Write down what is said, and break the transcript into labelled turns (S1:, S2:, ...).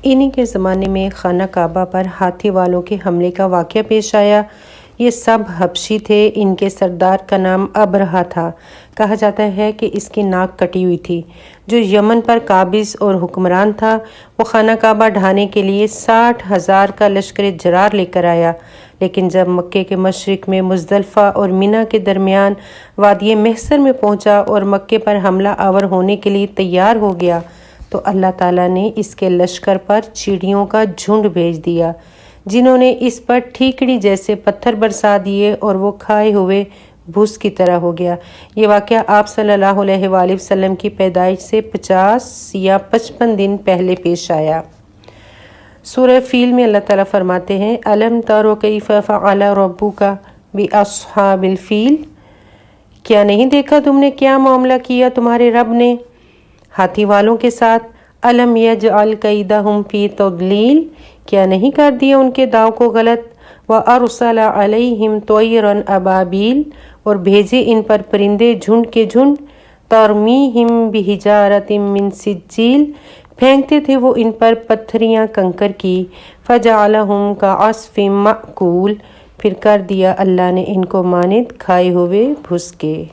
S1: انہی کے زمانے میں خانہ کعبہ پر ہاتھی والوں کے حملے کا واقعہ پیش آیا۔ یہ سب حبشی تھے۔ ان کے سردار کا نام ابرہہ تھا۔ کہا جاتا ہے کہ اس کی ناک کٹی ہوئی تھی۔ جو یمن پر قابض اور حکمران تھا، وہ خانہ کعبہ ڈھانے کے لیے 60,000 کا لشکر جرار لے کر آیا، لیکن جب مکے کے مشرق میں مزدلفہ اور منی کے درمیان وادی محصر میں پہنچا اور مکے پر حملہ آور ہونے کے لیے تیار ہو گیا تو اللہ تعالیٰ نے اس کے لشکر پر چڑیوں کا جھنڈ بھیج دیا، جنہوں نے اس پر ٹھیکڑی جیسے پتھر برسا دیے اور وہ کھائے ہوئے بھوس کی طرح ہو گیا۔ یہ واقعہ آپ صلی اللہ علیہ وآلہ وسلم کی پیدائش سے 50 یا 55 دن پہلے پیش آیا۔ سورہ فیل میں اللہ تعالیٰ فرماتے ہیں أَلَمْ تَرَوْا كَيْفَ فَعَلَ رَبُّكَ بِأَصْحَابِ الْفِیلِ، کیا نہیں دیکھا تم نے کیا معاملہ کیا تمہارے رب نے ہاتھی والوں کے ساتھ؟ أَلَمْ يَجْعَلْ كَيْدَهُمْ فِي تَضْلِیلٍ، کیا نہیں کر دیا ان کے داؤ کو غلط؟ وَأَرْسَلَ عَلَيْهِمْ طَيْرًا أَبَابِیلَ، اور بھیجے ان پر پرندے جھنڈ کے جھنڈ، تَرْمِیہِم بِحِجَارَةٍ مِّن سِجِّیلٍ، پھینکتے تھے وہ ان پر پتھریاں کنکر کی، فَجَعَلَهُمْ كَعَصْفٍ مَّأْکُولٍ، پھر کر دیا اللہ نے ان کو مانند کھائے ہوئے بھس کے۔